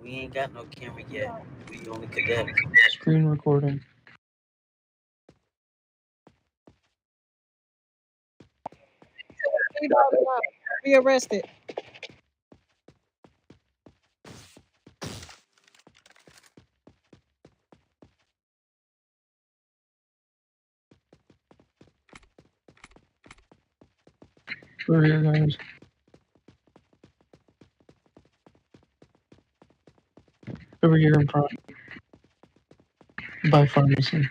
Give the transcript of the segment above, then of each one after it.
We ain't got no camera yet. We only cadets. Screen recording. Be arrested. Over here, guys. Over here in front. By pharmacy.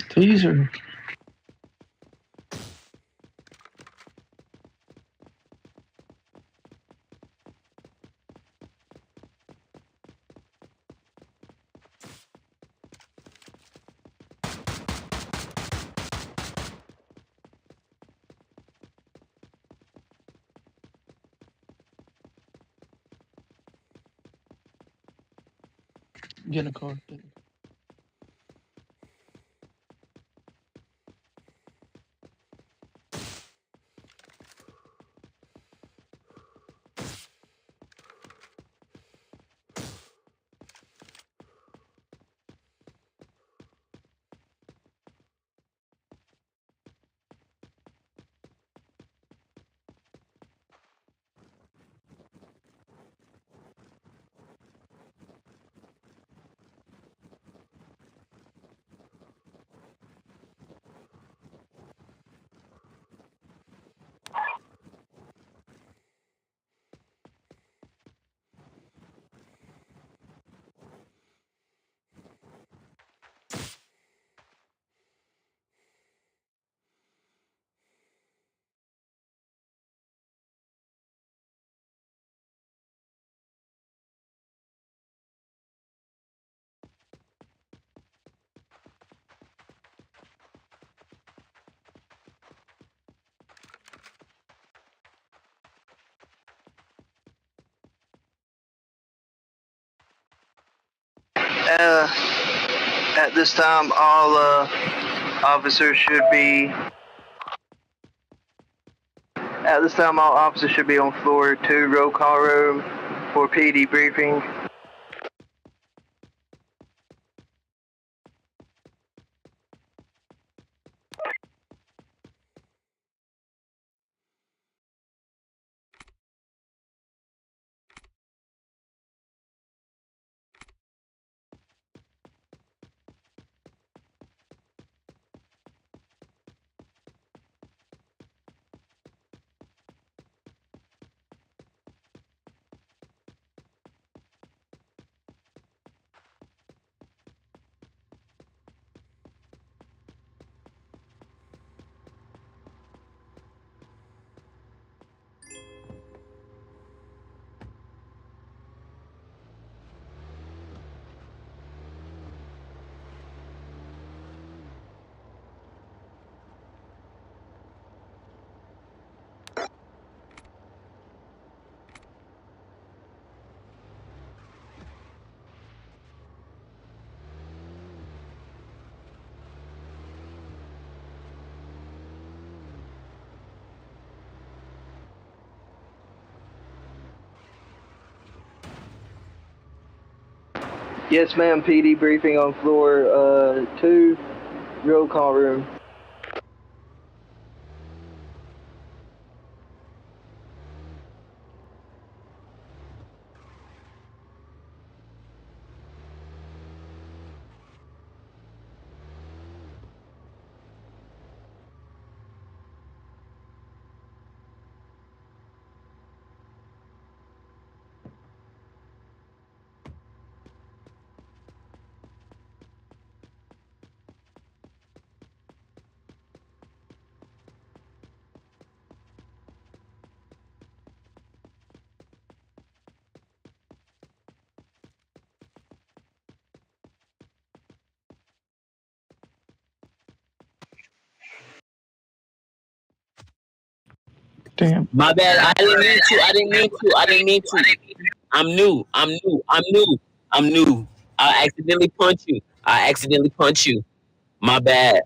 Taser. Get a car. At this time, all officers should be. At this time, all officers should be on floor 2, roll call room for PD briefing. Yes, ma'am. PD briefing on floor 2, roll call room. Damn. My bad. I didn't mean to. I'm new. I accidentally punch you. My bad.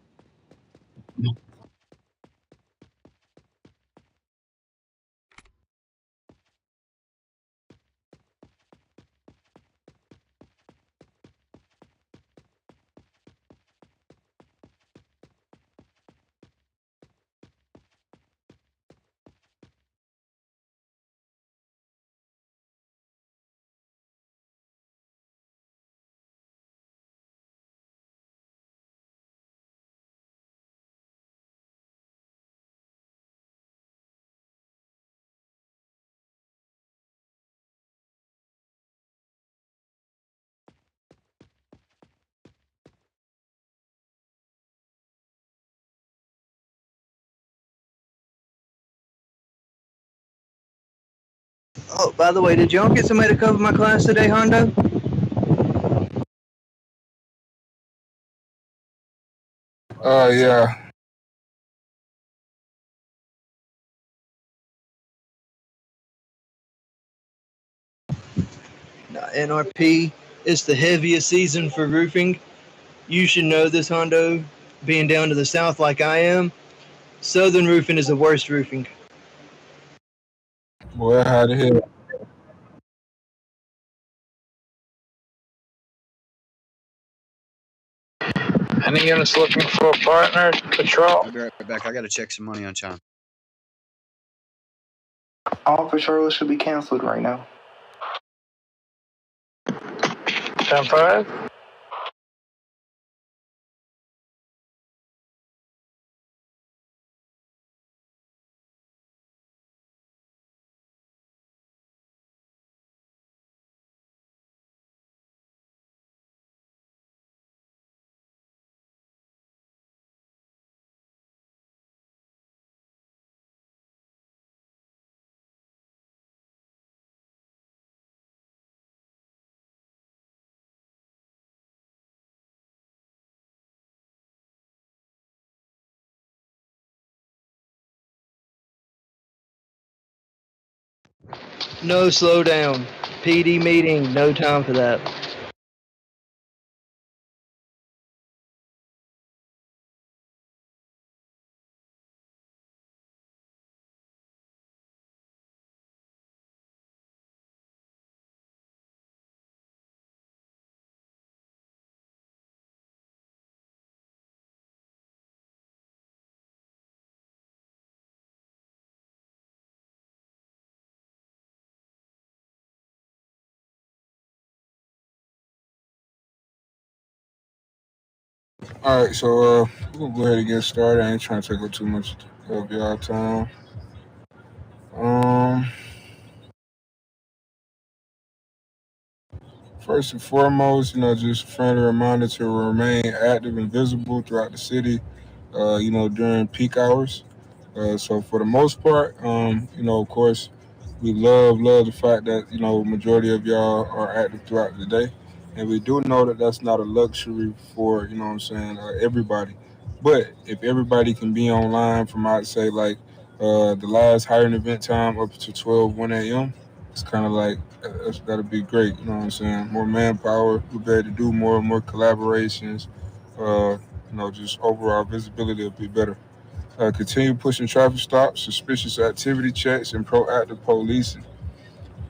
Oh, by the way, did y'all get somebody to cover my class today, Hondo? Yeah. NRP, it's the heaviest season for roofing. You should know this, Hondo. Being down to the south like I am, southern roofing is the worst roofing. Boy, how the hell? Any units looking for a partner? Patrol. I'll be right back. I gotta check some money on Chomp. All patrols should be canceled right now. 10-5. No, slow down. PD meeting, no time for that. All right, so we're gonna go ahead and get started. I ain't trying to take up too much of y'all time. Um, First and foremost, just a friendly reminder to remain active and visible throughout the city. During peak hours. So for the most part, of course, we love the fact that majority of y'all are active throughout the day, and we do know that that's not a luxury for everybody. But if everybody can be online from I'd say like the last hiring event time up to 12 1 a.m., it's kind of like that'll be great. You know what I'm saying? More manpower, we'll be able to do more collaborations. Just overall visibility will be better. Continue pushing traffic stops, suspicious activity checks, and proactive policing.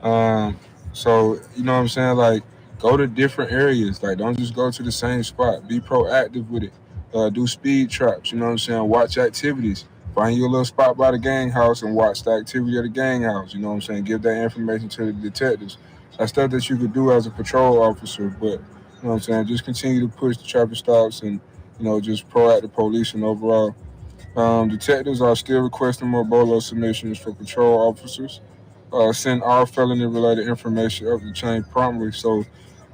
Um, so you know what I'm saying? Like, go to different areas. Like, don't just go to the same spot. Be proactive with it. Do speed traps. You know what I'm saying? Watch activities. Find you a little spot by the gang house and watch the activity of the gang house. You know what I'm saying? Give that information to the detectives. That's stuff that you could do as a patrol officer. But you know what I'm saying? Just continue to push the traffic stops and just proactive policing overall. Detectives are still requesting more BOLO submissions for patrol officers. Send all felony related information up the chain promptly. So,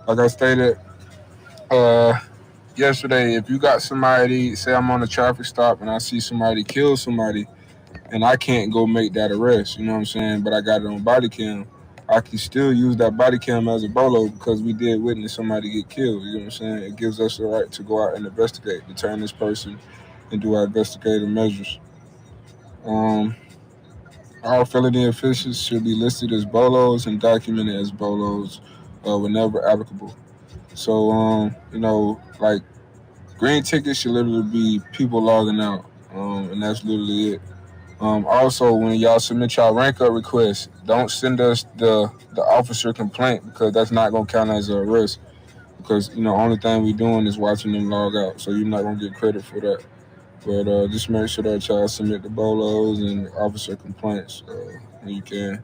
like I stated uh, yesterday, if you got somebody, say I'm on a traffic stop and I see somebody kill somebody and I can't go make that arrest, you know what I'm saying, but I got it on body cam, I can still use that body cam as a BOLO because we did witness somebody get killed. You know what I'm saying? It gives us the right to go out and investigate, determine this person, and do our investigative measures. Um, All felony offenses should be listed as bolos and documented as bolos whenever applicable. So, like green tickets should literally be people logging out, and that's literally it. Also, when y'all submit y'all rank up requests, don't send us the officer complaint because that's not gonna count as a arrest. Because only thing we doing is watching them log out, so you're not gonna get credit for that. But just make sure that y'all submit the bolos and officer complaints when you can.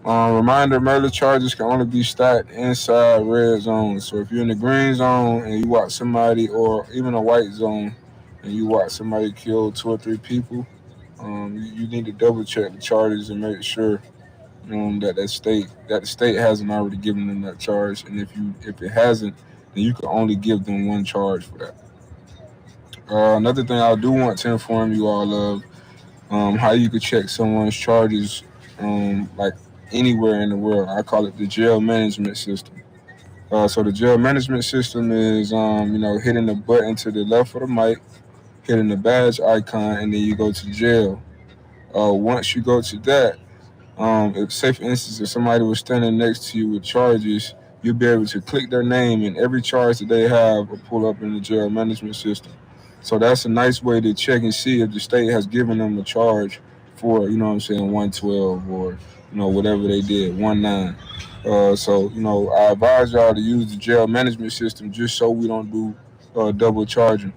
Reminder: murder charges can only be stacked inside red zones. So if you're in the green zone and you watch somebody, or even a white zone, and you watch somebody kill two or three people, you need to double check the charges and make sure that the state hasn't already given them that charge. And if it hasn't, then you can only give them one charge for that. Another thing I do want to inform you all of how you could check someone's charges like anywhere in the world. I call it the jail management system. So the jail management system is hitting the button to the left of the mic, hitting the badge icon, and then you go to jail. Once you go to that, if say for instance, if somebody was standing next to you with charges, you'll be able to click their name and every charge that they have will pull up in the jail management system. So that's a nice way to check and see if the state has given them a charge for, 112 or, whatever they did, 19. I advise y'all to use the jail management system just so we don't do double charging.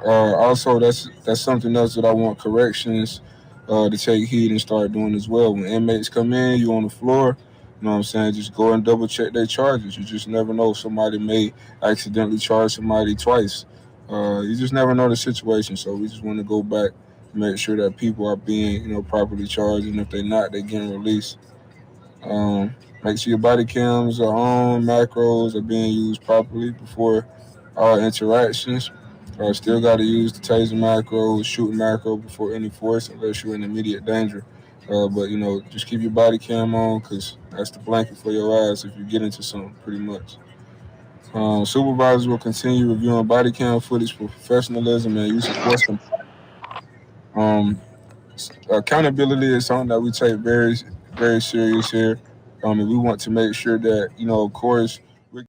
Also, that's something else that I want corrections to take heed and start doing as well. When inmates come in, you on the floor, just go and double check their charges. You just never know. Somebody may accidentally charge somebody twice. You just never know the situation. So we just want to go back and make sure that people are being, properly charged. And if they're not, they're getting released. Make sure your body cams are on, macros are being used properly before all interactions. Still got to use the taser macro, shooting macro before any force, unless you're in immediate danger. But just keep your body cam on, because that's the blanket for your ass if you get into something, pretty much. Supervisors will continue reviewing body cam footage for professionalism and use of force. Um, Accountability is something that we take very, very serious here. And we want to make sure that, of course, we're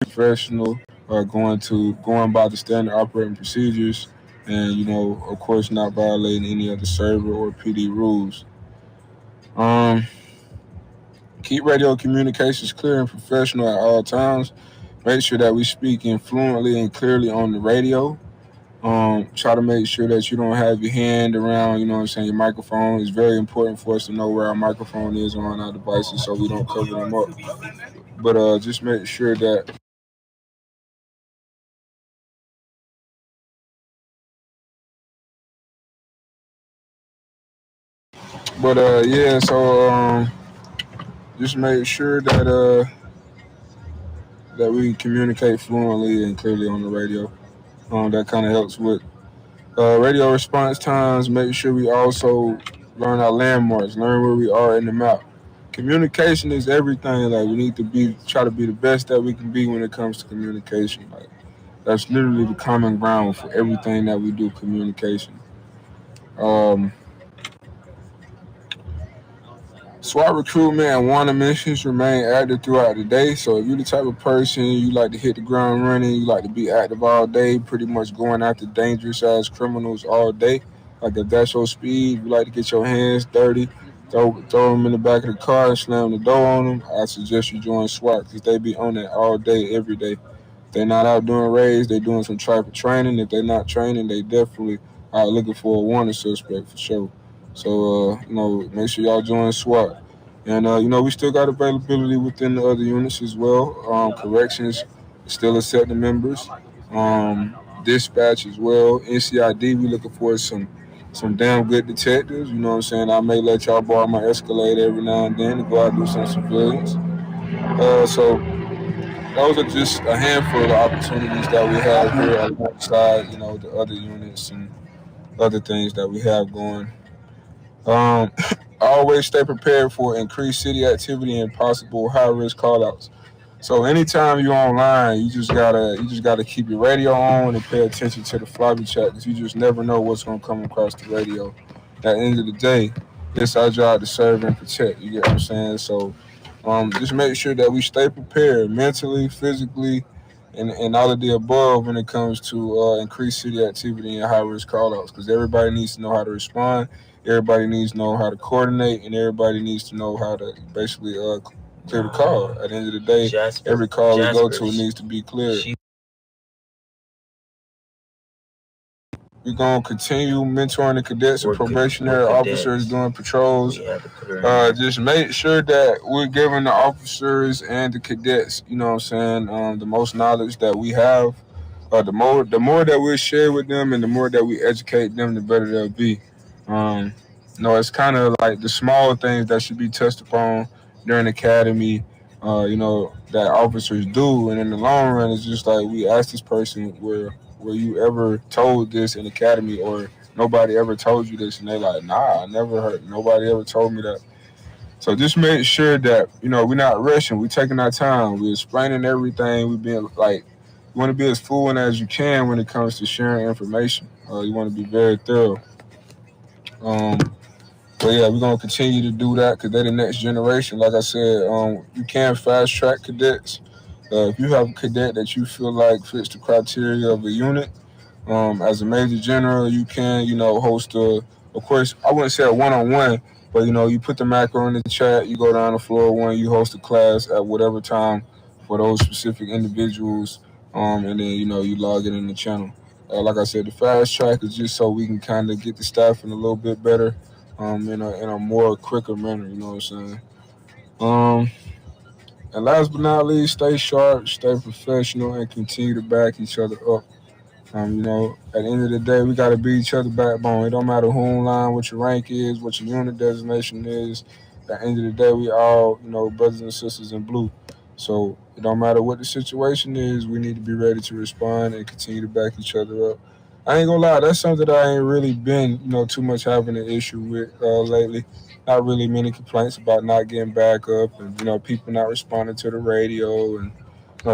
professional, going by the standard operating procedures, and of course, not violating any of the server or PD rules. Um, Keep radio communications clear and professional at all times. Make sure that we speaking fluently and clearly on the radio. Try to make sure that you don't have your hand around, your microphone. It's very important for us to know where our microphone is on our devices so we don't cover them up. But just make sure that. But yeah, so just make sure that we communicate fluently and clearly on the radio. That kind of helps with radio response times. Make sure we also learn our landmarks, learn where we are in the map. Communication is everything. Like we need to try to be the best that we can be when it comes to communication. Like that's literally the common ground for everything that we do. Communication. Um, SWAT recruitment and wanted missions remain active throughout the day. So if you're the type of person you like to hit the ground running, you like to be active all day, pretty much going after dangerous ass criminals all day. Like if that's your speed, you like to get your hands dirty, throw them in the back of the car and slam the door on them. I suggest you join SWAT because they be on it all day, every day. If they're not out doing raids, they're doing some type of training. If they're not training, they definitely out looking for a wanted suspect for sure. So, make sure y'all join SWAT. And, we still got availability within the other units as well. Corrections still accepting members. Dispatch as well. NCID, we looking for some damn good detectives. You know what I'm saying? I may let y'all borrow my Escalade every now and then to go out and do some civilians. So those are just a handful of the opportunities that we have here alongside, the other units and other things that we have going. Um, always stay prepared for increased city activity and possible high risk callouts. So anytime you're online, you just gotta keep your radio on and pay attention to the floppy chat because you just never know what's gonna come across the radio. At the end of the day, it's our job to serve and protect. You get what I'm saying? So just make sure that we stay prepared mentally, physically, and all of the above when it comes to increased city activity and high risk callouts because everybody needs to know how to respond. Everybody needs to know how to coordinate, and everybody needs to know how to basically clear the call. At the end of the day, every call we go to needs to be cleared. We're going to continue mentoring the cadets and probationary officers doing patrols. Just make sure that we're giving the officers and the cadets, you know what I'm saying, the most knowledge that we have. The more that we share with them and the more that we educate them, the better they'll be. Um, it's kind of like the small things that should be touched upon during academy, that officers do. And in the long run, it's just like we ask this person, were you ever told this in academy or nobody ever told you this? And they're like, nah, I never heard. Nobody ever told me that. So just make sure that, we're not rushing. We're taking our time. We're explaining everything. We're being like, you want to be as fluent as you can when it comes to sharing information. You want to be very thorough. Um, but yeah, we're gonna continue to do that because they're the next generation. Like I said, you can fast track cadets. If you have a cadet that you feel like fits the criteria of a unit, as a major general, you can, host of course, I wouldn't say a one-on-one, but, you put the macro in the chat, you go down the floor one, you host a class at whatever time for those specific individuals, and then, you log it in the channel. Like I said, the fast track is just so we can kind of get the staffing a little bit better, in a more quicker manner, you know what I'm saying? Um, and last but not least, stay sharp, stay professional, and continue to back each other up. At the end of the day, we got to be each other backbone. It don't matter who online, what your rank is, what your unit designation is. At the end of the day, we all, brothers and sisters in blue. So it don't matter what the situation is, we need to be ready to respond and continue to back each other up. I ain't gonna lie, that's something that I ain't really been, too much having an issue with lately. Not really many complaints about not getting back up and, people not responding to the radio and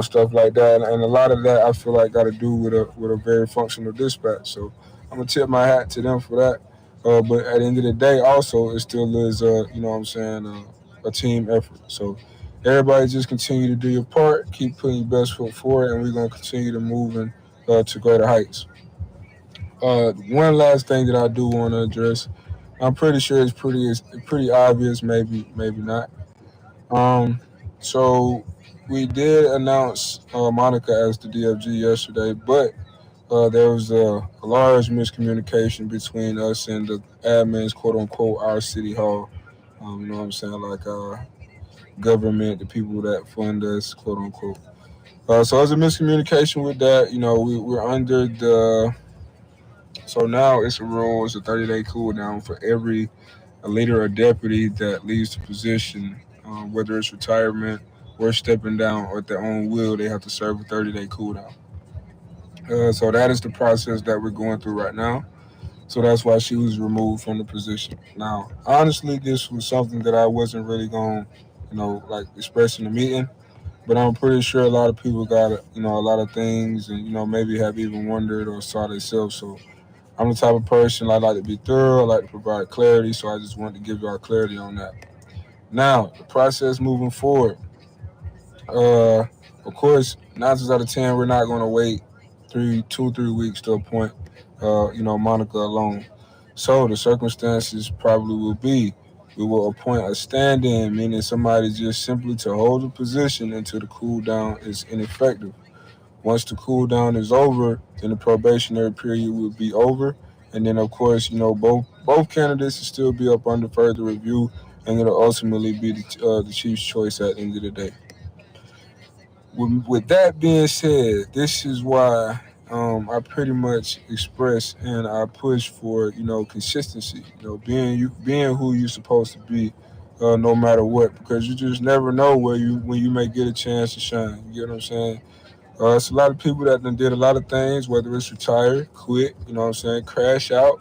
stuff like that. And a lot of that I feel like got to do with a very functional dispatch. So I'm gonna tip my hat to them for that. But at the end of the day, also it still is, what I'm saying, a team effort. So everybody just continue to do your part, keep putting your best foot forward, and we're gonna continue to moving to greater heights. One last thing that I do want to address, I'm pretty sure it's pretty obvious, maybe not. Um, so we did announce Monica as the DFG yesterday, but there was a large miscommunication between us and the admins, quote unquote, our city hall. You know what I'm saying? Like government, the people that fund us, quote unquote. So there's a miscommunication with that. We're under the. So now it's a rule, it's a 30-day cool down for every a leader or deputy that leaves the position, whether it's retirement or stepping down or at their own will, they have to serve a 30-day cool down. So that is the process that we're going through right now. So that's why she was removed from the position. Now, honestly, this was something that I wasn't really going, like express in the meeting, but I'm pretty sure a lot of people got, a lot of things and, maybe have even wondered or saw themselves. So I'm the type of person I like to be thorough. I like to provide clarity. So I just wanted to give y'all clarity on that. Now, the process moving forward. Uh, of course, 9 times out of 10, we're not going to wait 3 weeks to appoint, Monica alone. So the circumstances probably will be we will appoint a stand-in, meaning somebody just simply to hold the position until the cool down is ineffective. Once the cool down is over, then the probationary period will be over, and then of course, both candidates will still be up under further review, and it'll ultimately be the chief's choice at the end of the day. With that being said, this is why I pretty much express and I push for consistency. Being who you're supposed to be, no matter what, because you just never know when you may get a chance to shine. You get what I'm saying? It's a lot of people that done did a lot of things, whether it's retire, quit, you know what I'm saying, crash out,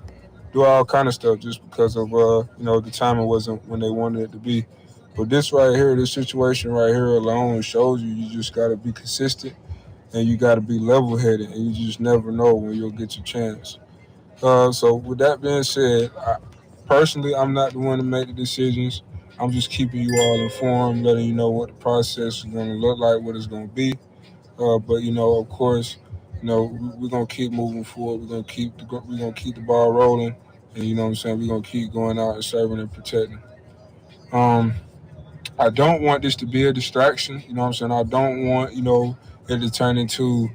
do all kind of stuff just because of the timing wasn't when they wanted it to be. But this right here, this situation right here alone shows you just got to be consistent and you got to be level headed, and you just never know when you'll get your chance. So with that being said, personally, I'm not the one to make the decisions. I'm just keeping you all informed, letting you know what the process is going to look like, what it's going to be. But of course, we're gonna keep moving forward. We're gonna keep the ball rolling, and what I'm saying, we're gonna keep going out and serving and protecting. Um, I don't want this to be a distraction. You know what I'm saying? I don't want, it to turn into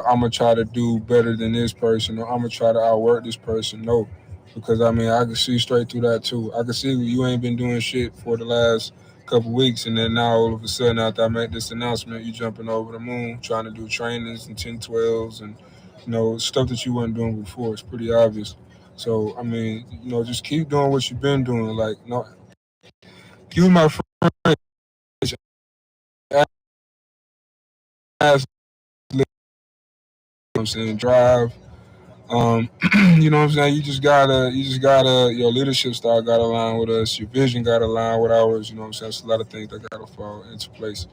I'm gonna try to do better than this person or I'm gonna try to outwork this person. No. Because I can see straight through that too. I can see you ain't been doing shit for the last couple weeks and then now all of a sudden after I make this announcement you jumping over the moon trying to do trainings and 10-12s and stuff that you weren't doing before. It's pretty obvious. So just keep doing what you've been doing. Like no you my friend ass, you know what I'm saying, drive. You know what I'm saying? You just gotta, your leadership style gotta align with us, your vision gotta align with ours, you know what I'm saying? It's a lot of things that gotta fall into place.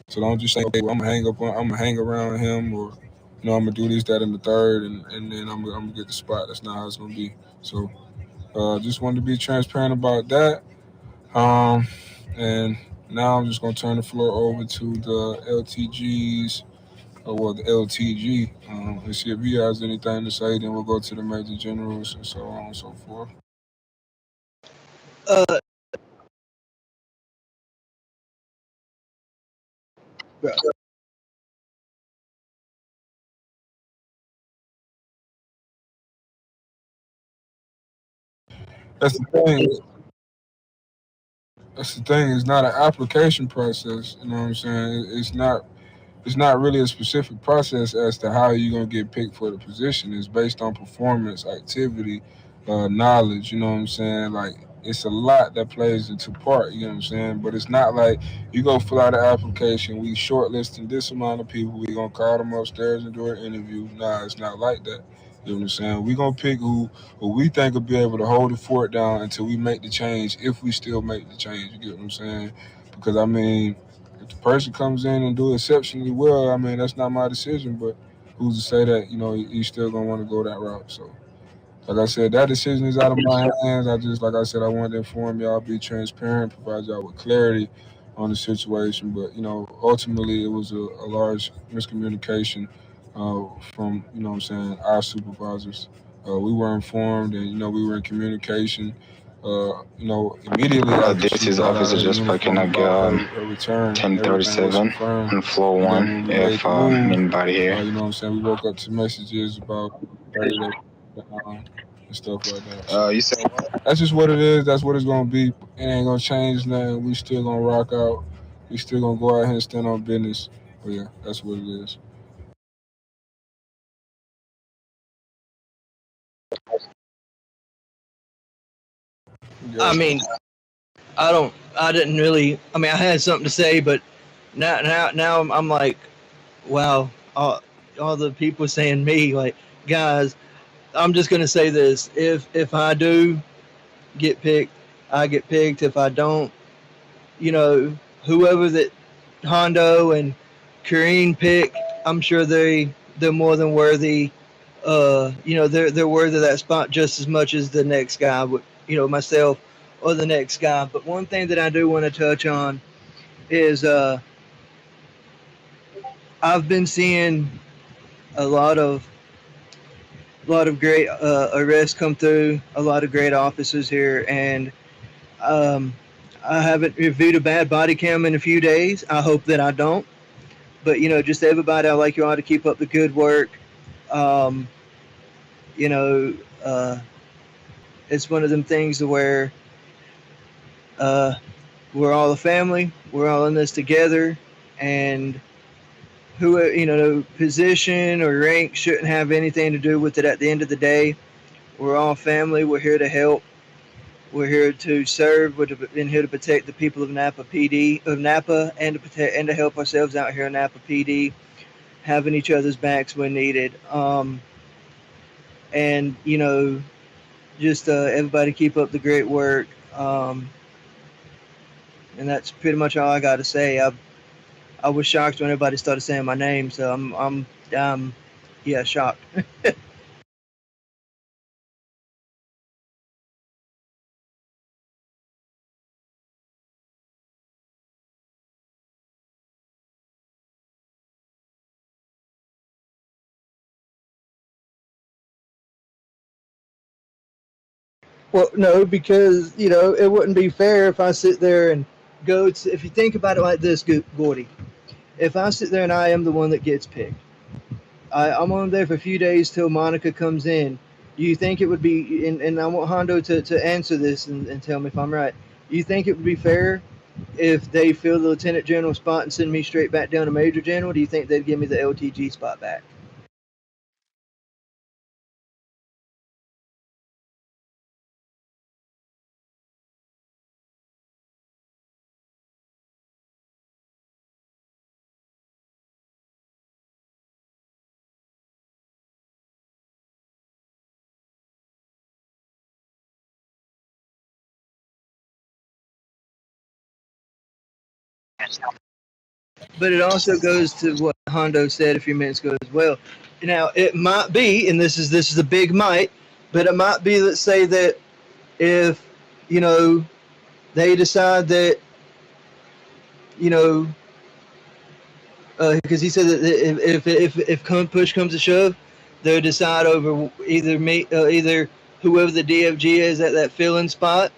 So don't just say, okay, well, I'm gonna hang around him or, I'm gonna do this, that, and the third, and then I'm gonna get the spot. That's not how it's gonna be. So, just wanted to be transparent about that. Um, and now I'm just gonna turn the floor over to the LTGs the LTG, and see if he has anything to say. Then we'll go to the major generals and so on and so forth. Uh, That's the thing. That's the thing. It's not an application process. You know what I'm saying? It's not really a specific process as to how you're gonna get picked for the position. It's based on performance, activity, knowledge. You know what I'm saying? Like it's a lot that plays into part. You know what I'm saying? But it's not like you go fill out an application. We shortlisting this amount of people. We gonna call them upstairs and do an interview. Nah, it's not like that. You know what I'm saying? We gonna pick who we think will be able to hold the fort down until we make the change. If we still make the change, you get what I'm saying? Because if the person comes in and do exceptionally well, that's not my decision. But who's to say that he's still gonna want to go that route? So, like I said, that decision is out of my hands. Like I said, I wanted to inform y'all, be transparent, provide y'all with clarity on the situation. But ultimately, it was a large miscommunication from what I'm saying, our supervisors. We were informed, and we were in communication. Immediately after This she is got out Officer of just uniform parking at about her return, everything was 1037 confirmed. on floor And then 1 when we made if the move, anybody here. you know what I'm saying, we woke up to messages about and stuff like that. So You said what? that's just what it is. That's what it's gonna be. It ain't gonna change nothing. We still gonna rock out. We still gonna go out here and stand on business. But yeah, that's what it is. I Yeah. mean, I didn't really. I mean, I had something to say, but now I'm like, wow, all the people saying me, like, guys, I'm just gonna say this: if I do get picked, I get picked. If I don't, whoever that Hondo and Kareen pick, I'm sure they're more than worthy. They're worthy of that spot just as much as the next guy would, myself or the next guy. But one thing that I do want to touch on is I've been seeing a lot of great arrests come through, a lot of great officers here, and um, I haven't reviewed a bad body cam in a few days. I hope that I don't. But just everybody, I like you all to keep up the good work. Um, you know, uh, it's one of them things where uh, we're all a family. We're all in this together, and who no position or rank shouldn't have anything to do with it. At the end of the day, we're all family. We're here to help. We're here to serve. We're here to protect the people of Napa PD, of Napa, and to protect and to help ourselves out here in Napa PD, having each other's backs when needed. And just everybody keep up the great work. And that's pretty much all I got to say. I was shocked when everybody started saying my name, so I'm yeah, shocked. Well, no, because it wouldn't be fair if I sit there and go. If you think about it like this, Gordy, if I sit there and I am the one that gets picked, I'm on there for a few days till Monica comes in. Do you think it would be? And I want Hondo to answer this and tell me if I'm right. Do you think it would be fair if they fill the lieutenant general spot and send me straight back down to major general? Do you think they'd give me the LTG spot back? But it also goes to what Hondo said a few minutes ago as well. Now it might be, and this is a big might, but it might be. Let's say that if you know they decide that you know because he said that if push comes to shove, they'll decide over either whoever the DFG is at that fill-in spot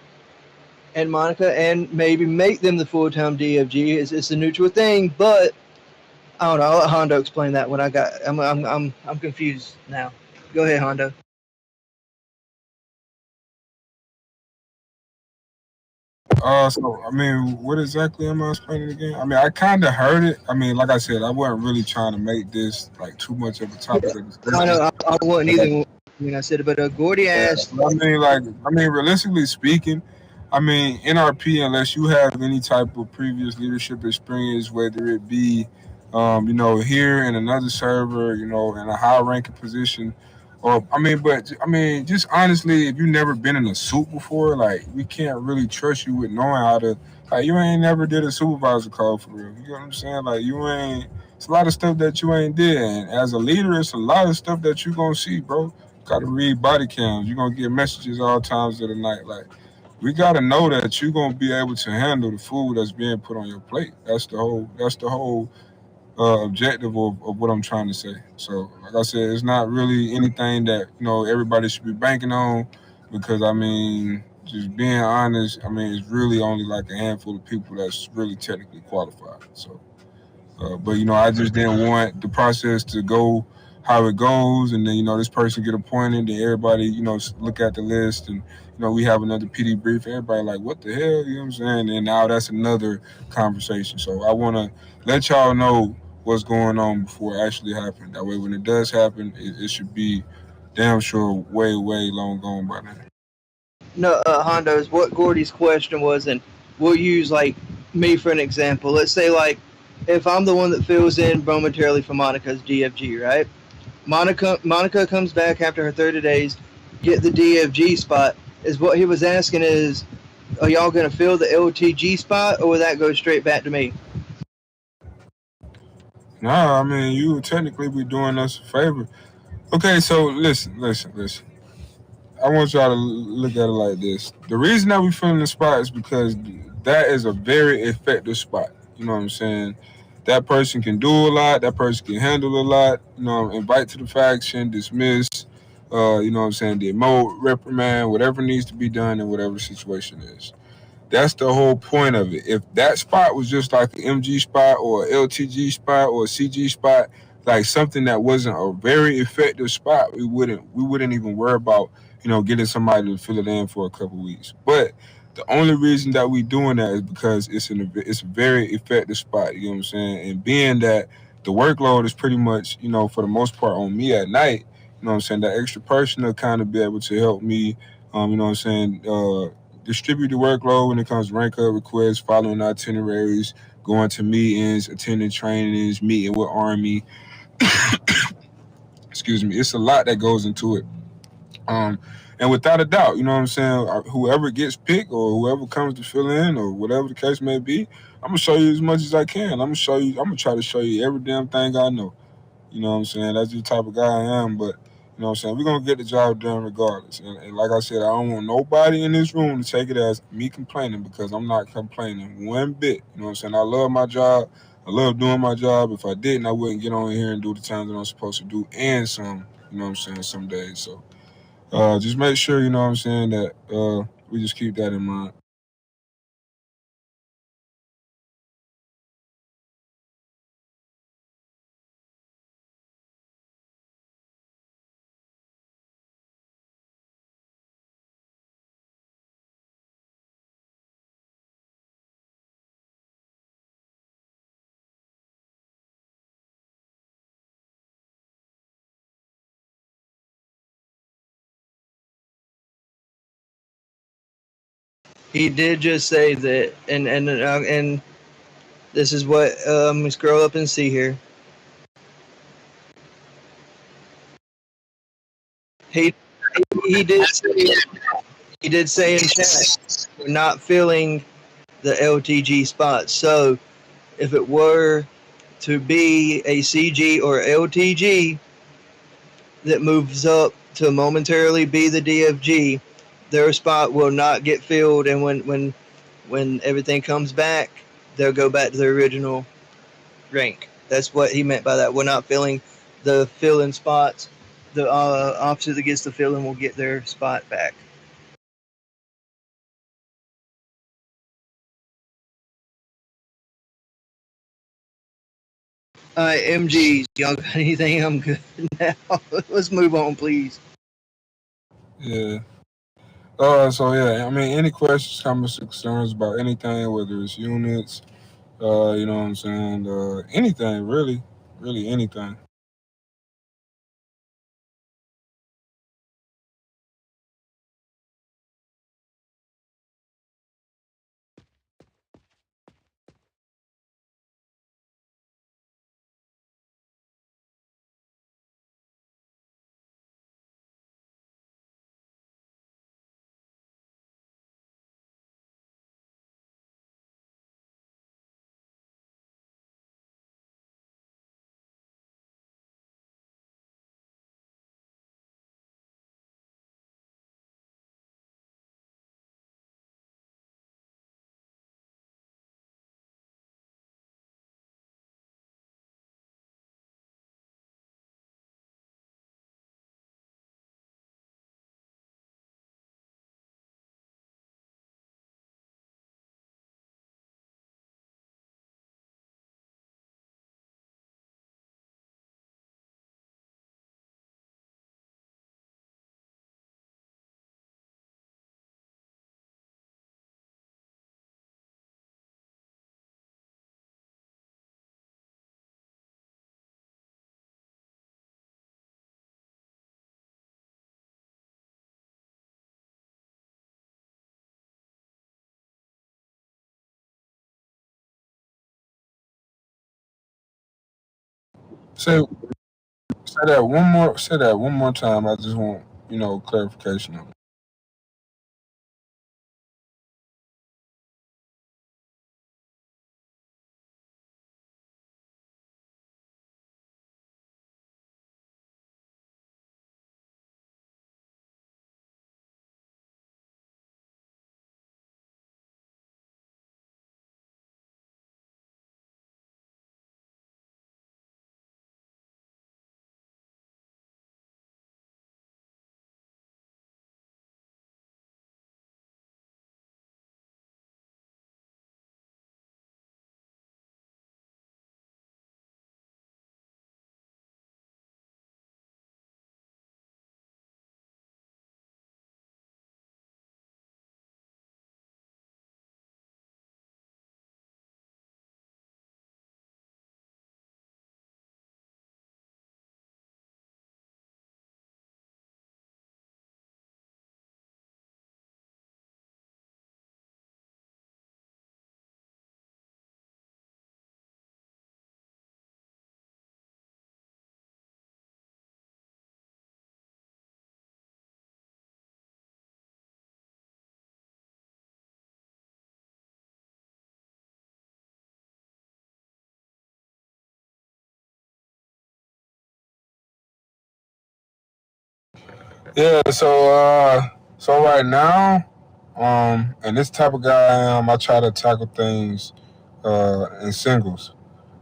and Monica, and maybe make them the full-time DFG. It's a neutral thing, but I don't know. I'll let Hondo explain that when I got. I'm confused now. Go ahead, Hondo. So I mean, what exactly am I explaining again? I mean, I kind of heard it. I mean, like I said, I wasn't really trying to make this like too much of a topic of I discussion. know I wasn't either when I said it, but Gordy asked. I mean, realistically speaking, I mean, NRP, unless you have any type of previous leadership experience, whether it be, here in another server, in a high ranking position, or I mean, just honestly, if you never been in a suit before, like we can't really trust you with knowing how to. Like you ain't never did a supervisor call for real. You know what I'm saying? Like you ain't. It's a lot of stuff that you ain't did, and as a leader, it's a lot of stuff that you gonna see, bro. Gotta read body cams. You're gonna get messages all times of the night. Like we gotta know that you're gonna be able to handle the food that's being put on your plate. That's the whole objective of what I'm trying to say. So like I said, it's not really anything that, everybody should be banking on because I mean, just being honest, I mean it's really only like a handful of people that's really technically qualified. So but I just didn't want the process to go how it goes, and then this person get appointed, and everybody look at the list, and we have another PD brief. Everybody like, what the hell, you know what I'm saying? And now that's another conversation. So I want to let y'all know what's going on before it actually happens. That way, when it does happen, it should be damn sure way long gone by now. No, Hondo's what Gordy's question was, and we'll use like me for an example. Let's say like if I'm the one that fills in momentarily for Monica's DFG, right? Monica comes back after her 30 days, get the DFG spot. Is what he was asking is, are y'all gonna fill the LTG spot, or will that go straight back to me? Nah, I mean you would technically be doing us a favor. Okay, so listen. I want y'all to look at it like this. The reason that we filling the spot is because that is a very effective spot. You know what I'm saying? That person can do a lot. That person can handle a lot. Invite to the faction, dismiss. You know what I'm saying? Demote, reprimand, whatever needs to be done in whatever the situation is. That's the whole point of it. If that spot was just like an MG spot or an LTG spot or a CG spot, like something that wasn't a very effective spot, we wouldn't even worry about getting somebody to fill it in for a couple weeks. But the only reason that we doing that is because it's a very effective spot. You know what I'm saying? And being that the workload is pretty much for the most part on me at night. You know what I'm saying? That extra person to kind of be able to help me. You know what I'm saying? Distribute the workload when it comes to rank up requests, following itineraries, going to meetings, attending trainings, meeting with Army. Excuse me. It's a lot that goes into it. Um, and without a doubt, you know what I'm saying, whoever gets picked or whoever comes to fill in or whatever the case may be, I'm gonna show you as much as I can. I'm gonna try to show you every damn thing I know. You know what I'm saying? That's the type of guy I am. But you know what I'm saying? We're gonna get the job done regardless. And like I said, I don't want nobody in this room to take it as me complaining, because I'm not complaining one bit. You know what I'm saying? I love my job. I love doing my job. If I didn't, I wouldn't get on here and do the times that I'm supposed to do and some. You know what I'm saying? Some days. So just make sure, you know what I'm saying, that we just keep that in mind. He did just say that, and this is what scroll up and see here. He he did say, he did say in chat we're not filling the LTG spots. So if it were to be a CG or LTG that moves up to momentarily be the DFG, their spot will not get filled, and when everything comes back, they'll go back to their original rank. That's what he meant by that. We're not filling the fill-in spots. The officer that gets the fill-in will get their spot back. All right, MGs, y'all got anything? I'm good now. Let's move on, please. Yeah. So yeah, I mean, any questions, comments, or concerns about anything, whether it's units, you know what I'm saying, anything really, really anything. Say Say that one more time. I just want, clarification on it. Yeah, so right now, and this type of guy I am, I try to tackle things in singles.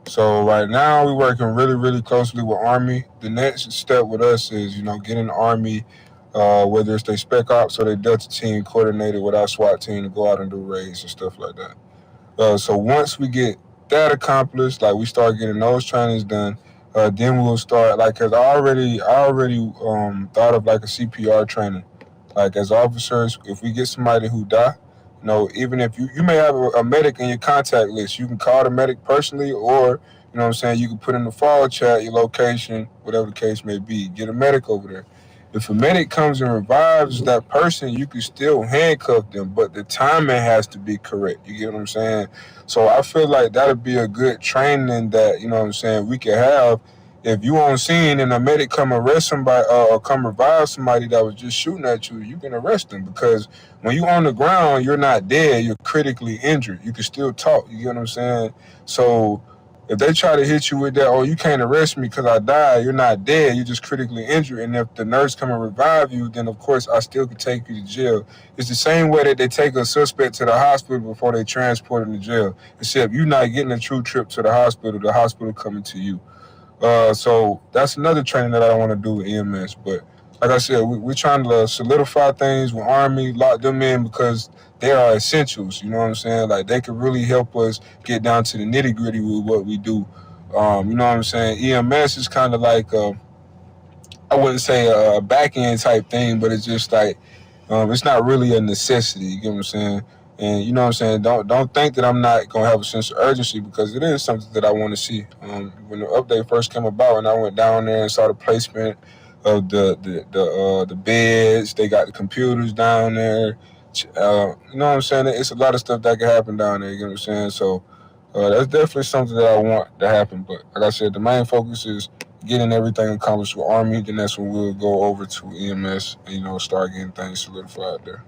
So right now we're working really, really closely with Army. The next step with us is, getting the Army, whether it's their spec ops or their Delta team coordinated with our SWAT team to go out and do raids and stuff like that. So once we get that accomplished, like we start getting those trainings done, then we'll start like, cause I already thought of like a CPR training. Like as officers, if we get somebody who die, even if you may have a medic in your contact list, you can call the medic personally, or what I'm saying, you can put in the fall chat your location, whatever the case may be. Get a medic over there. If a medic comes and revives that person, you can still handcuff them, but the timing has to be correct. You get what I'm saying? So I feel like that'd be a good training that, what I'm saying, we could have. If you on scene and a medic come arrest somebody or come revive somebody that was just shooting at you, you can arrest them, because when you on the ground, you're not dead, you're critically injured. You can still talk. You get what I'm saying? So if they try to hit you with that, oh, you can't arrest me because I died, you're not dead, you're just critically injured. And if the nurse come and revive you, then of course I still could take you to jail. It's the same way that they take a suspect to the hospital before they transport him to jail. Except you're not getting a true trip to the hospital coming to you. So that's another training that I want to do with EMS. But like I said, we're trying to solidify things with Army, lock them in, because they are essentials. You know what I'm saying? Like they could really help us get down to the nitty gritty with what we do. You know what I'm saying? EMS is kind of like I wouldn't say a back end type thing, but it's just like it's not really a necessity. You get what I'm saying? And you know what I'm saying? Don't think that I'm not gonna have a sense of urgency, because it is something that I want to see. When the update first came about, and I went down there and saw the placement of the beds, they got the computers down there. You know what I'm saying? It's a lot of stuff that can happen down there. You know what I'm saying? So that's definitely something that I want to happen. But like I said, the main focus is getting everything accomplished with Army. Then that's when we'll go over to EMS and start getting things solidified there.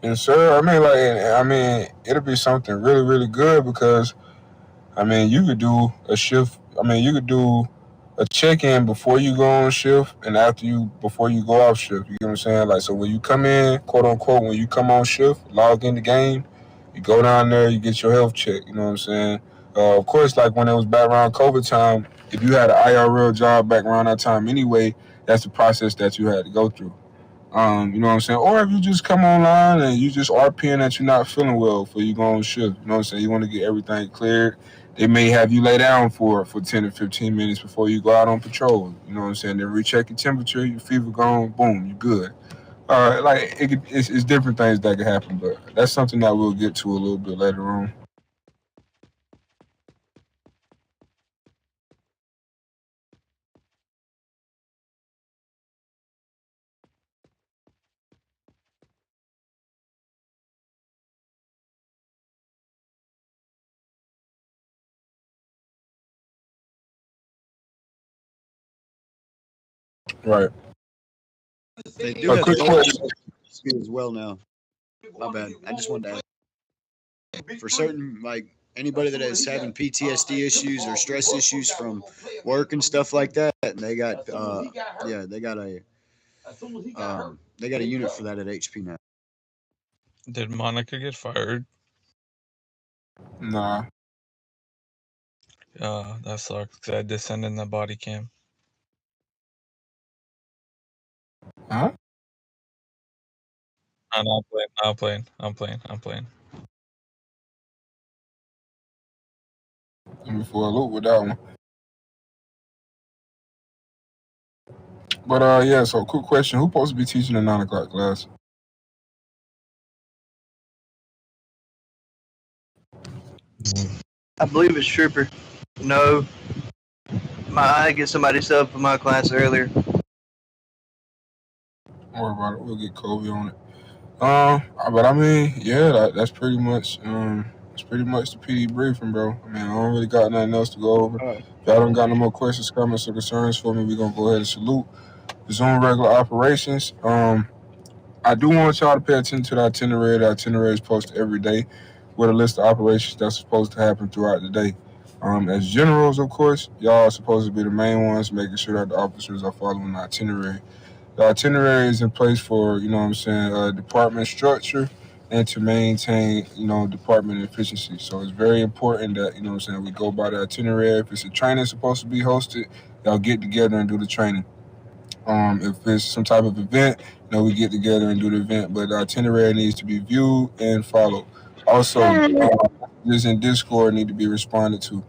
And sir, it'll be something really, really good, because you could do a shift. You could do a check-in before you go on shift and before you go off shift. You get what I'm saying? Like, so when you come in, quote unquote, when you come on shift, log in the game, you go down there, you get your health check. You know what I'm saying? Of course, like when it was back around COVID time, if you had an IRL job back around that time anyway, that's the process that you had to go through. You know what I'm saying? Or if you just come online and you just RPing that you're not feeling well before you go on shift, you know what I'm saying? You want to get everything cleared. They may have you lay down for 10 or 15 minutes before you go out on patrol. You know what I'm saying? Then recheck your temperature, your fever gone, boom, you good. Like it's different things that can happen, but that's something that we'll get to a little bit later on. Right. They do A have quick question. as well now. My bad. I just wanted to add, for certain, like anybody that is having PTSD issues or stress issues from work and stuff like that, and they got yeah, they got a unit for that at HP now. Did Monica get fired? Nah. That sucks, because I descended in the body cam. Huh? I'm not playing. I'm playing. I'm before a loop with that one. But yeah. So quick question: who supposed to be teaching the 9 o'clock class? I believe it's Trooper. No, I get somebody sub for my class earlier. Don't worry about it. We'll get Kobe on it. But yeah, that's pretty much the PD briefing, bro. I don't really got nothing else to go over. All right. If y'all don't got no more questions, comments, or concerns for me, we gonna go ahead and salute. Resume regular operations. I do want y'all to pay attention to the itinerary. The itinerary is posted every day with a list of operations that's supposed to happen throughout the day. As generals, of course, y'all are supposed to be the main ones, making sure that the officers are following the itinerary. The itinerary is in place for, you know what I'm saying, department structure and to maintain, you know, department efficiency. So it's very important that, you know what I'm saying, we go by the itinerary. If it's a training supposed to be hosted, y'all get together and do the training. If it's some type of event, you know, we get together and do the event. But the itinerary needs to be viewed and followed. Also, messages in Discord need to be responded to.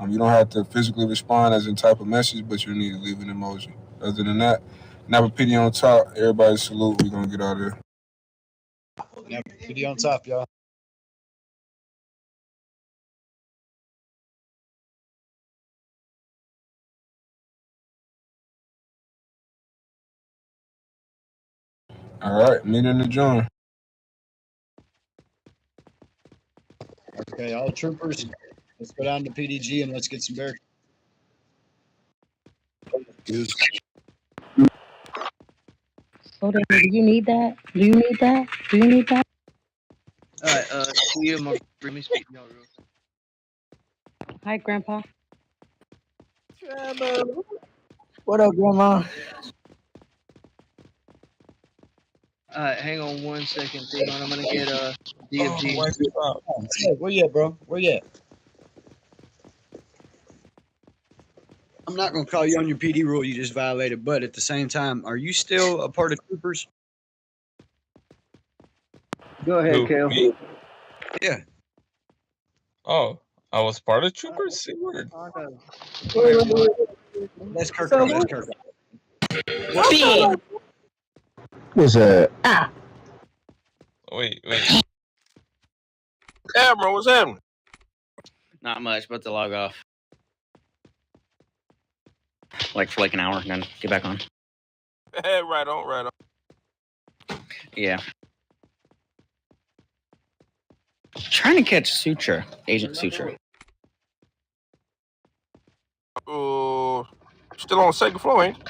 You don't have to physically respond as in type of message, but you need to leave an emoji. Other than that, Napapidi on top. Everybody salute. We're gonna get out of here. Yeah, PD on top, y'all. All right, meeting adjourned. Okay, all troopers, let's go down to PDG and let's get some bear. Hold on. Do you need that? Do you need that? Do you need that? All right, see you. Bring me speak to y'all real quick. Hi, Grandpa. What up, Grandma? All right, hang on 1 second, Theon. I'm gonna get DFG. Hey, where you at, bro? Where you at? I'm not gonna call you on your PD rule you just violated, but at the same time, are you still a part of troopers? Go ahead, Who, Kale. me? Yeah. Oh, I was part of troopers? Say word. That's Kirk. So That's Kirk. What's that? Wait. Camera, what's happening? Not much, but to log off. Like for like an hour, and then get back on. Right on. Yeah. Trying to catch Suture, Agent Suture. Still on the second floor, ain't you?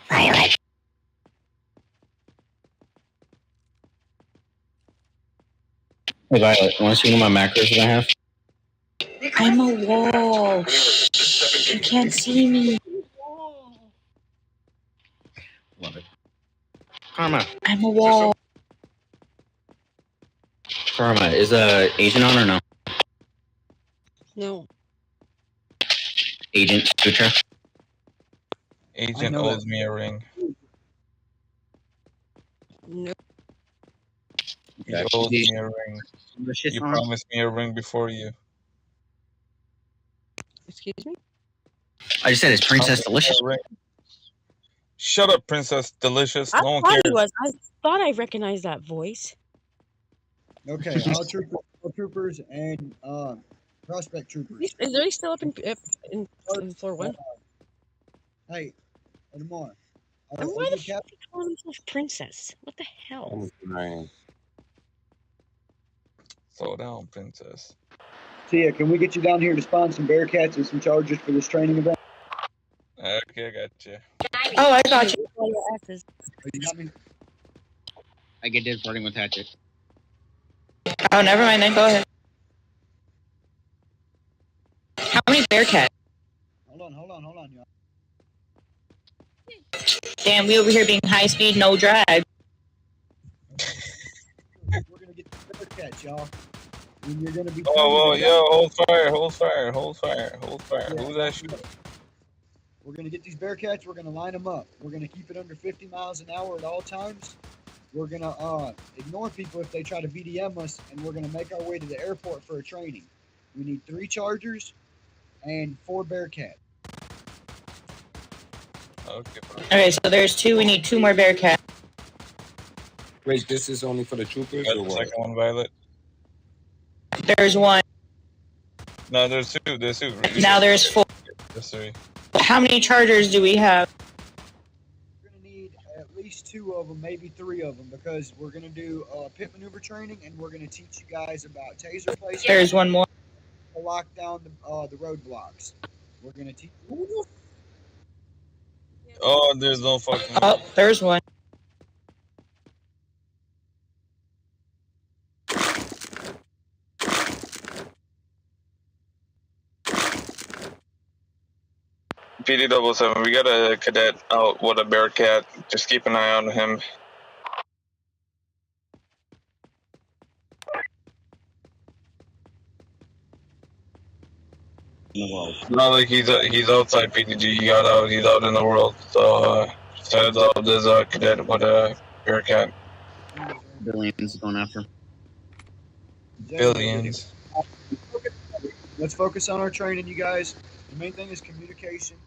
Violet. Hey, Violet, want to see one of my macros that I have? I'm a wall. You can't see me. Love it. Karma. I'm a wall. Karma, is agent on or no? no. Agent Suture. Agent owes me a ring. No. He owes me a ring. You promised me a ring before you. Excuse me? I just said it's Princess Delicious. Shut up, Princess Delicious. I No one thought cares. he was. I thought I recognized that voice. Okay, all troopers and prospect troopers. Is he still up in floor 1? Hey, Lamar. And why the fuck he calling himself Princess? What the hell? Slow down, Princess. Tia, can we get you down here to spawn some Bearcats and some Chargers for this training event? Okay, I got you. Oh, I got you. Oh, you got me? I get dead starting with Hatchet. Oh, never mind then. Go ahead. How many Bearcats? Hold on, y'all. Damn, we over here being high speed, no drag. We're gonna get the Bearcats, y'all. And you're gonna be. Oh, yo, hold fire. Who's that shooting? We're gonna get these Bearcats. We're gonna line them up. We're gonna keep it under 50 miles an hour at all times. We're gonna ignore people if they try to BDM us, and we're gonna make our way to the airport for a training. We need 3 Chargers and 4 Bearcats. Okay, so there's 2. We need 2 more Bearcats. Wait, this is only for the troopers or The what? second one, Violet. There's 1. No, there's 2. Now there's 4. There's 3. How many Chargers do we have? We're gonna need at least 2 of them, maybe 3 of them, because we're gonna do pit maneuver training, and we're gonna teach you guys about taser placement. There's one more. To lock down the roadblocks. We're gonna teach. Oh, there's no fucking way. Oh, there's one. PD 7, we got a cadet out with a Bearcat. Just keep an eye on him. Not like he's outside PTG. He got out. He's out in the world. So just heads up. There's a cadet with a Bearcat. Billions going after him. Billions. Let's focus on our training, you guys. The main thing is communication.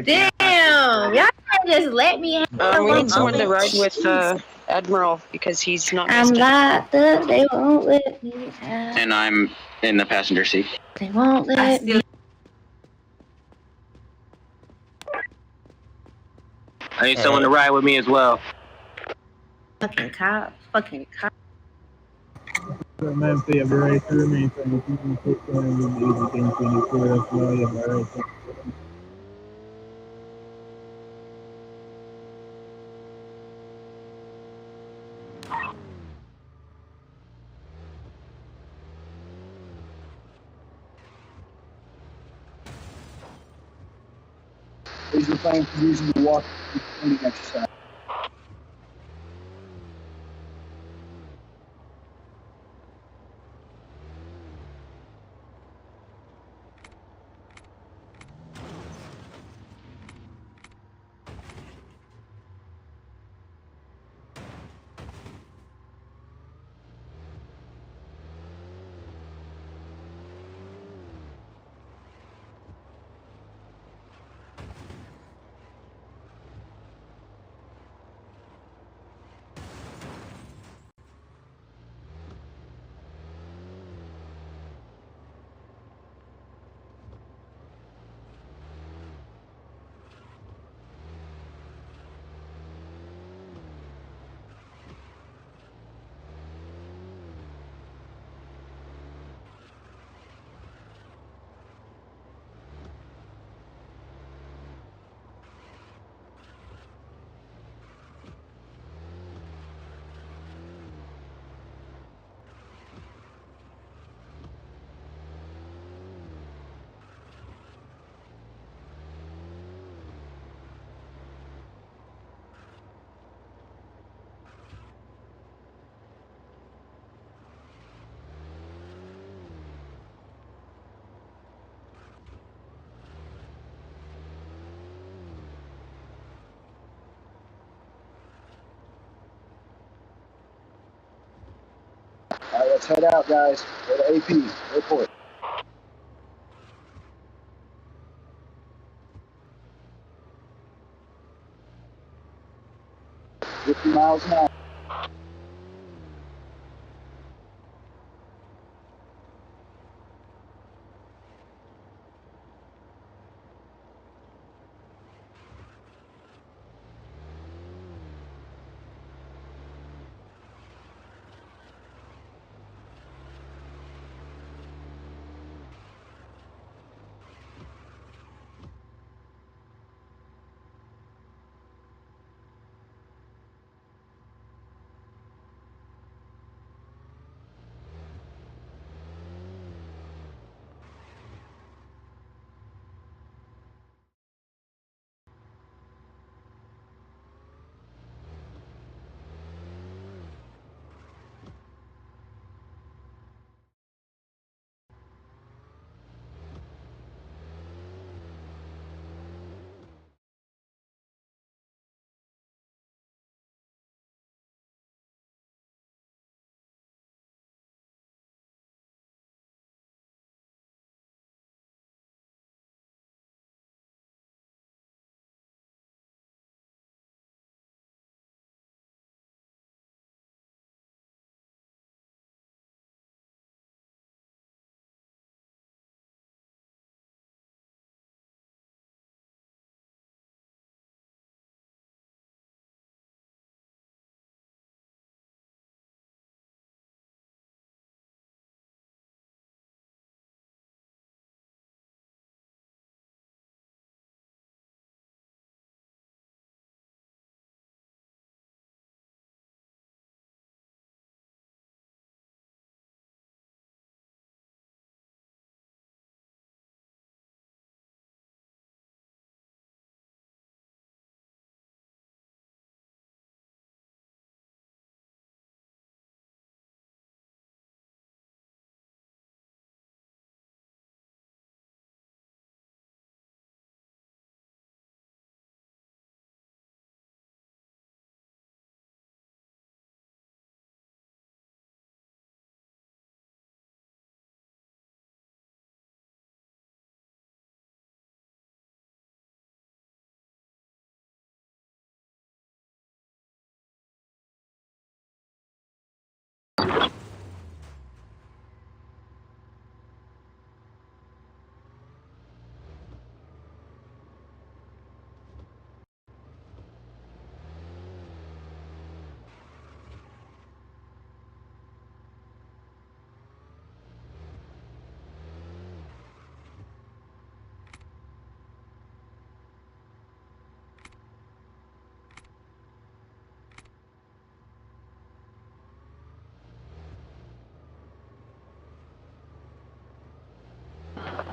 Damn, y'all just let me have We need someone to moment. ride with Admiral because he's not. I'm locked up. They won't let me out. And I'm in the passenger seat. They won't let me. I need someone to ride with me as well. Fucking cop. Fucking cop. Man, say very true. Me, so if you can put one in the easy thing for you, for us, no, you're very true. Is your plan for using the walk training exercise? All right, let's head out, guys. Go to AP. Report. 50 miles an hour.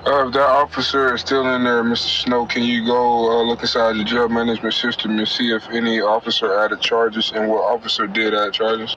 If that officer is still in there, Mr. Snow, can you go look inside your jail management system and see if any officer added charges and what officer did add charges?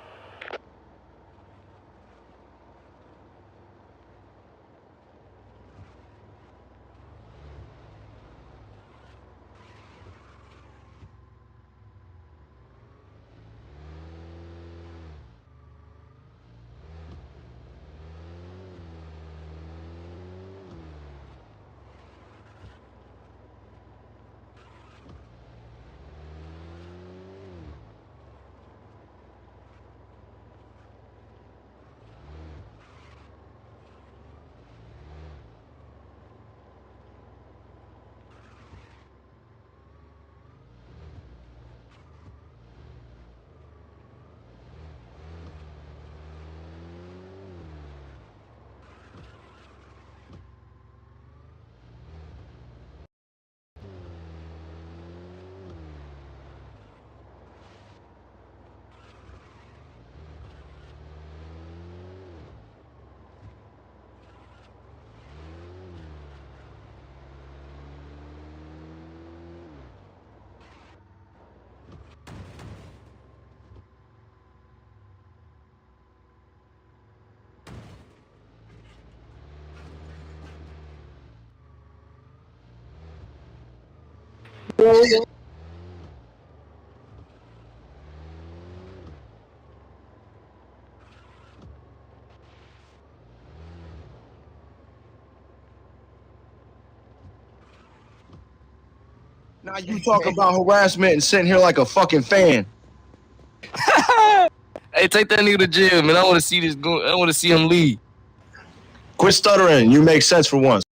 Now you talking about harassment and sitting here like a fucking fan. Hey, take that nigga to jail, man. I want to see this go. I want to see him leave. Quit stuttering. You make sense for once.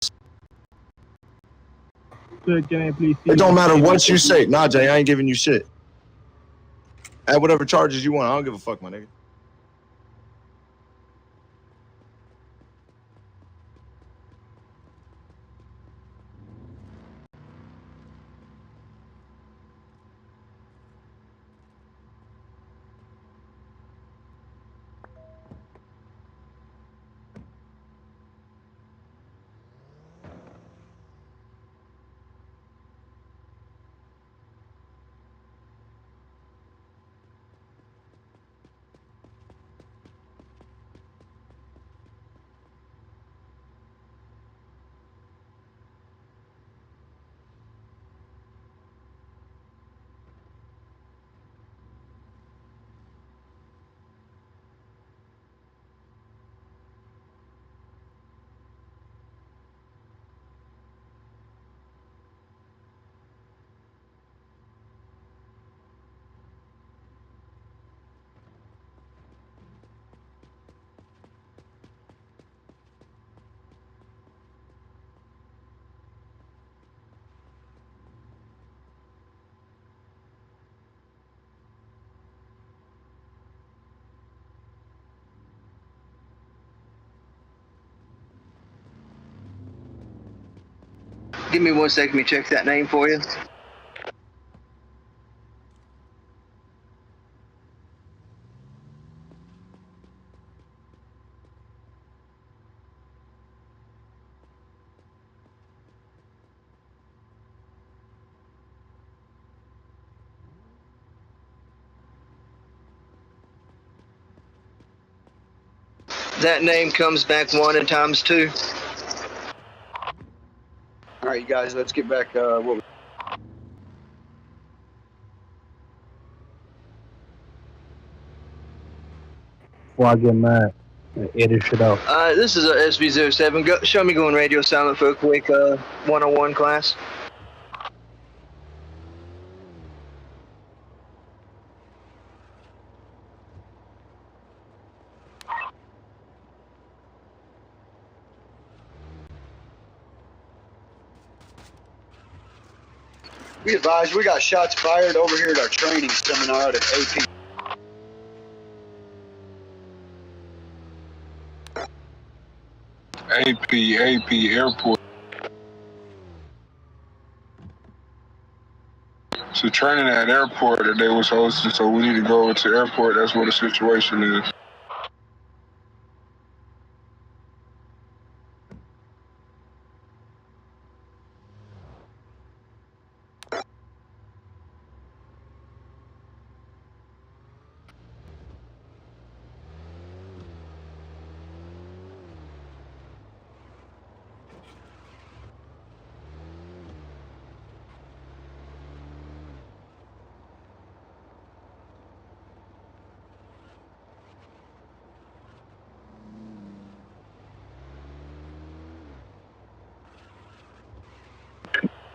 Good, can I please see It don't matter what you say. Nah, Jay, I ain't giving you shit. Add whatever charges you want. I don't give a fuck, my nigga. Give me 1 second, let me check that name for you. That name comes back 1 and times 2. All right, you guys, let's get back. Before I get mad, edit shit out. This is a SB07. Go, show me going radio silent for a quick 101 class. We advise we got shots fired over here at our training seminar out at AP. AP Airport. So training at airport that they was hosting, so we need to go over to airport. That's what the situation is.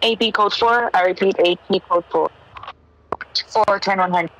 AP code 4. I repeat, AP code 4. 4, 10, 100.